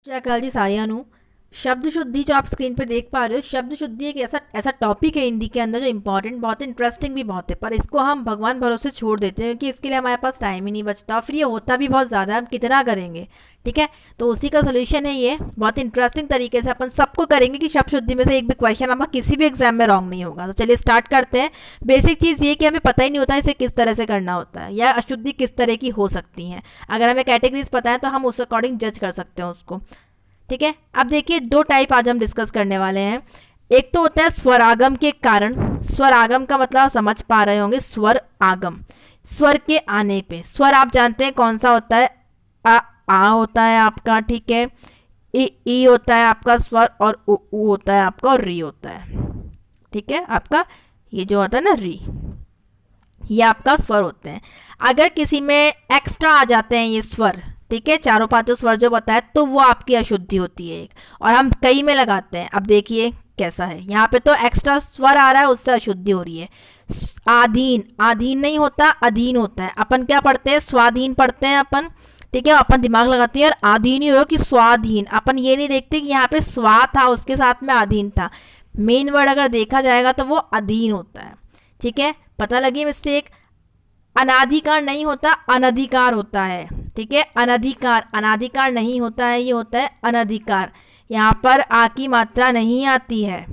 अकाल जी सारियां नु शब्द शुद्धि जो आप स्क्रीन पे देख पा रहे हो, शब्द शुद्धि एक ऐसा ऐसा टॉपिक है हिंदी के अंदर जो इंपॉर्टेंट बहुत है, इंटरेस्टिंग भी बहुत है, पर इसको हम भगवान भरोसे छोड़ देते हैं क्योंकि इसके लिए हमारे पास टाइम ही नहीं बचता, फिर ये होता भी बहुत ज़्यादा है, हम कितना करेंगे। ठीक है, तो उसी का सोल्यूशन है ये, बहुत इंटरेस्टिंग तरीके से अपन सबको करेंगे कि शब्द शुद्धि में से एक भी क्वेश्चन हमारा किसी भी एग्जाम में रॉन्ग नहीं होगा। तो चलिए स्टार्ट करते हैं। बेसिक चीज़ ये कि हमें पता ही नहीं होता इसे किस तरह से करना होता है या अशुद्धि किस तरह की हो सकती हैं। अगर हमें कैटेगरीज पता है तो हम उस अकॉर्डिंग जज कर सकते हैं उसको। ठीक है, अब देखिए दो टाइप आज हम डिस्कस करने वाले हैं। एक तो होता है स्वरागम के कारण। स्वरागम का मतलब समझ पा रहे होंगे, स्वर आगम, स्वर के आने पे। स्वर आप जानते हैं कौन सा होता है, आ होता है आपका, ठीक है, ई होता है आपका स्वर, और उ होता है आपका, और री होता है। ठीक है, आपका ये जो होता है ना री, ये आपका स्वर होते हैं। अगर किसी में एक्स्ट्रा आ जाते हैं ये स्वर, ठीक है, चारों पांचों स्वर जो बताए, तो वो आपकी अशुद्धि होती है एक, और हम कई में लगाते हैं। अब देखिए कैसा है, यहाँ पे तो एक्स्ट्रा स्वर आ रहा है, उससे अशुद्धि हो रही है। आधीन, आधीन नहीं होता, अधीन होता है। अपन क्या पढ़ते हैं, स्वाधीन पढ़ते हैं अपन। ठीक है, अपन दिमाग लगाते हैं और आधीन ही हो कि स्वाधीन। अपन ये नहीं देखते कि यहाँ पे स्वा था उसके साथ में अधीन था। मेन वर्ड अगर देखा जाएगा तो वो अधीन होता है। ठीक है, पता लगी मिस्टेक। अनाधिकार नहीं होता, अनधिकार होता है। ठीक है, अनधिकार, अनाधिकार नहीं होता है, ये होता है अनधिकार। यहाँ पर आ की मात्रा नहीं आती है।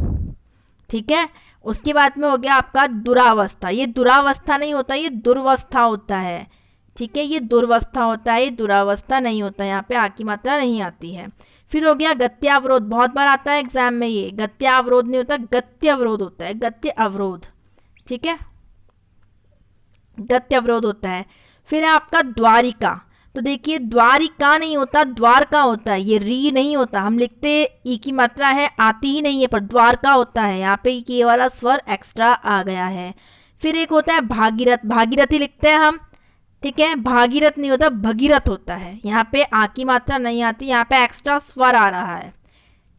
ठीक है, उसके बाद में हो गया आपका दुरावस्था। ये दुरावस्था नहीं होता, ये दुर्वस्था होता है। ठीक है, ये दुर्वस्था होता है, ये दुरावस्था नहीं होता, यहाँ पे आ की मात्रा नहीं आती है। फिर हो गया गत्यावरोध, बहुत बार आता है एग्जाम में ये। गत्यावरोध नहीं होता, गत्य अवरोध होता है, गत्य अवरोध। ठीक है, गत्य अवरोध होता है। फिर है आपका द्वारिका। तो देखिए द्वारिका नहीं होता, द्वारका होता है। ये री नहीं होता, हम लिखते ई की मात्रा है, आती ही नहीं है, पर द्वारका होता है। यहाँ पे ये वाला स्वर एक्स्ट्रा आ गया है। फिर एक होता है भागीरथ, भागीरथी लिखते हैं हम। ठीक है, भागीरथ नहीं होता, भगीरथ होता है। यहाँ पे आ की मात्रा नहीं आती, यहाँ पे एक्स्ट्रा स्वर आ रहा है।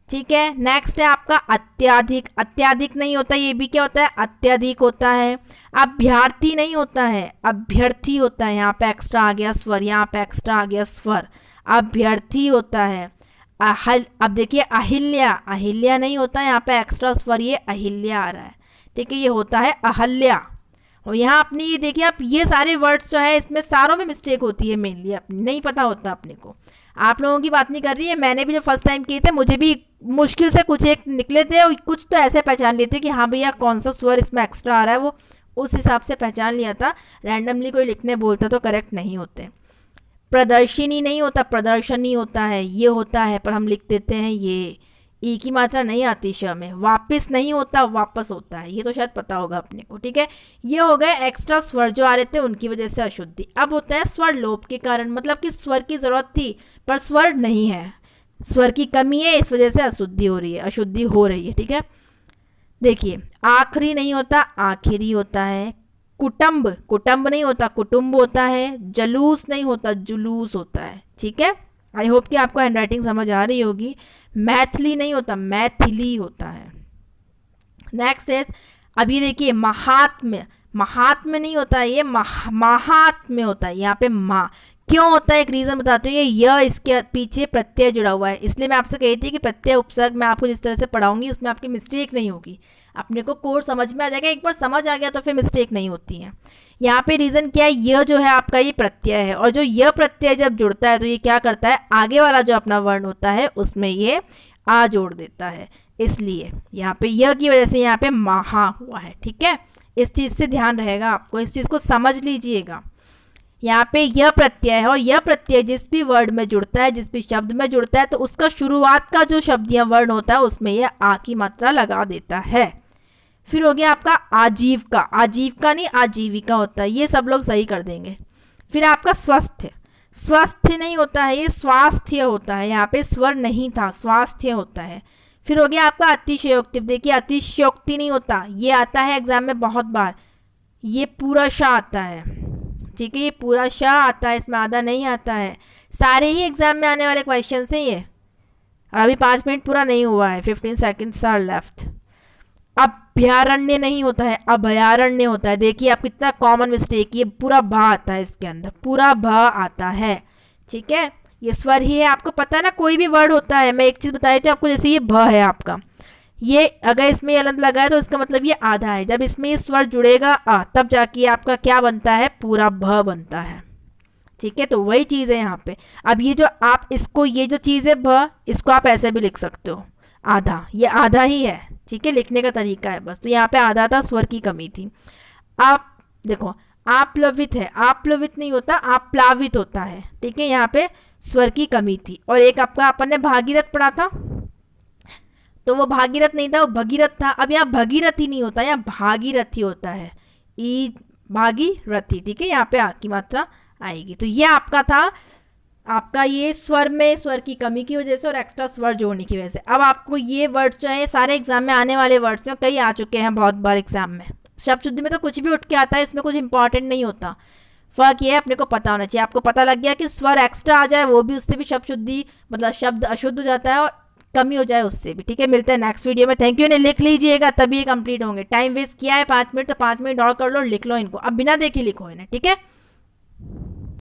ठीक है, नेक्स्ट है आपका अत्याधिक। अत्याधिक नहीं होता, ये भी क्या होता है, अत्यधिक होता है। अभ्यर्थी नहीं होता है, अभ्यर्थी होता है। यहाँ पे एक्स्ट्रा आ गया स्वर, यहाँ पे एक्स्ट्रा आ गया स्वर, अभ्यर्थी होता है। अब देखिए अहिल्या, अहिल्या नहीं होता, यहाँ पे एक्स्ट्रा स्वर, ये अहिल्या आ रहा है। ठीक है, ये होता है अहल्या। और यहाँ अपनी ये देखिए, आप ये सारे वर्ड्स जो है इसमें सारों में मिस्टेक होती है, मेनली अपनी नहीं पता होता अपने को। आप लोगों की बात नहीं कर रही है, मैंने भी जब फर्स्ट टाइम किए थे मुझे भी मुश्किल से कुछ एक निकले थे, और कुछ तो ऐसे पहचान लिए थे कि हाँ भैया कौन सा स्वर इसमें एक्स्ट्रा आ रहा है, वो उस हिसाब से पहचान लिया था। रैंडमली कोई लिखने बोलता तो करेक्ट नहीं होते। प्रदर्शिनी नहीं होता, प्रदर्शनी होता है, ये होता है, पर हम लिख देते हैं ये। ई की मात्रा नहीं आती श में। वापस नहीं होता, वापस होता है, ये तो शायद पता होगा अपने को। ठीक है, ये हो गए एक्स्ट्रा स्वर जो आ रहे थे उनकी वजह से अशुद्धि। अब होता है स्वर लोप के कारण, मतलब कि स्वर की जरूरत थी पर स्वर नहीं है, स्वर की कमी है, इस वजह से अशुद्धि हो रही है, अशुद्धि हो रही है। ठीक है, देखिए आखिरी नहीं होता, आखिरी होता है। कुटुंब, कुटुंब नहीं होता, कुटुंब होता है। जलूस नहीं होता, जुलूस होता है। ठीक है, आई होप कि आपको हैंडराइटिंग समझ आ रही होगी। मैथिली नहीं होता, मैथिली होता है। नेक्स्ट है, अभी देखिए महात्म्य, महात्म्य नहीं होता है, ये महात्म्य होता है। यहाँ पे माँ क्यों होता है, एक रीज़न बताती हूँ। ये इसके पीछे प्रत्यय जुड़ा हुआ है, इसलिए मैं आपसे कही थी कि प्रत्यय उपसर्ग मैं आपको जिस तरह से पढ़ाऊंगी उसमें आपकी मिस्टेक नहीं होगी, अपने को कोर्स समझ में आ जाएगा। एक बार समझ आ गया तो फिर मिस्टेक नहीं होती है। यहाँ पे रीज़न क्या है, यह जो है आपका ये प्रत्यय है, और जो यह प्रत्यय जब जुड़ता है तो ये क्या करता है, आगे वाला जो अपना वर्ण होता है उसमें ये आ जोड़ देता है, इसलिए यहाँ पे यह की वजह से यहाँ पे महा हुआ है। ठीक है, इस चीज़ से ध्यान रहेगा आपको, इस चीज़ को समझ लीजिएगा। यहाँ पे यह प्रत्यय है, और यह प्रत्यय जिस भी वर्ड में जुड़ता है, जिस भी शब्द में जुड़ता है, तो उसका शुरुआत का जो शब्द या वर्ण होता है उसमें यह आ की मात्रा लगा देता है। फिर हो गया आपका आजीविका, आजीविका नहीं आजीविका होता है, ये सब लोग सही कर देंगे। फिर आपका स्वस्थ, स्वस्थ नहीं होता है, ये स्वास्थ्य होता है, यहाँ पे स्वर नहीं था, स्वास्थ्य होता है। फिर हो गया आपका अतिशयोक्ति। देखिए अतिशयोक्ति नहीं होता, ये आता है एग्जाम में बहुत बार, ये पूरा शाह आता है। ठीक है, ये पूरा शाह आता है, इसमें आधा नहीं आता है। सारे ही एग्जाम में आने वाले क्वेश्चन हैं ये। अभी 5 मिनट पूरा नहीं हुआ है, 15 सेकेंड्स आर लेफ्ट। अभ्यारण्य नहीं होता है, अभयारण्य होता है। देखिए आप कितना कॉमन मिस्टेक, ये पूरा भा आता है, इसके अंदर पूरा भा आता है। ठीक है, ये स्वर ही है, आपको पता है ना, कोई भी वर्ड होता है, मैं एक चीज़ बताई थी आपको, जैसे ये भ है आपका, ये अगर इसमें अलंत लगा है तो इसका मतलब ये आधा है, जब इसमें ये स्वर जुड़ेगा आ, तब जाके ये आपका क्या बनता है, पूरा भ बनता है। ठीक है, तो वही चीज़ है यहाँ पे। अब ये जो आप इसको, ये जो चीज़ है भ, इसको आप ऐसे भी लिख सकते हो आधा, ये आधा ही है। ठीक है, लिखने का तरीका है बस। तो यहाँ पे आधा था, स्वर की कमी थी। आप देखो, आप्लवित है, आप्लवित नहीं होता, आप प्लावित होता है। ठीक है, यहाँ पे स्वर की कमी थी। और एक आपका अपन ने भागीरथ पढ़ा था, तो वो भागीरथ नहीं था, वो भगीरथ था। अब यहाँ भगीरथी नहीं होता, यहाँ भागीरथी होता है, ई भागीरथी। ठीक है, यहाँ पे आ की मात्रा आएगी। तो ये आपका था, आपका ये स्वर में स्वर की कमी की वजह से और एक्स्ट्रा स्वर जोड़ने की वजह से। अब आपको ये वर्ड्स जो है सारे एग्जाम में आने वाले वर्ड्स हैं, कई आ चुके हैं बहुत बार एग्जाम में। शब्द शुद्धि में तो कुछ भी उठ के आता है, इसमें कुछ इंपॉर्टेंट नहीं होता। फर्क ये है, अपने को पता होना चाहिए। आपको पता लग गया कि स्वर एक्स्ट्रा आ जाए, वो भी, उससे भी शब्द शुद्धि, मतलब शब्द अशुद्ध हो जाता है, और कमी हो जाए उससे भी। ठीक है, मिलते हैं नेक्स्ट वीडियो में। Thank you. इन्हें लिख लीजिएगा तभी ये कंप्लीट होंगे। टाइम वेस्ट किया है 5 मिनट, तो 5 मिनट और कर लो, लिख लो इनको, अब बिना देखे लिखो इन्हें। ठीक है।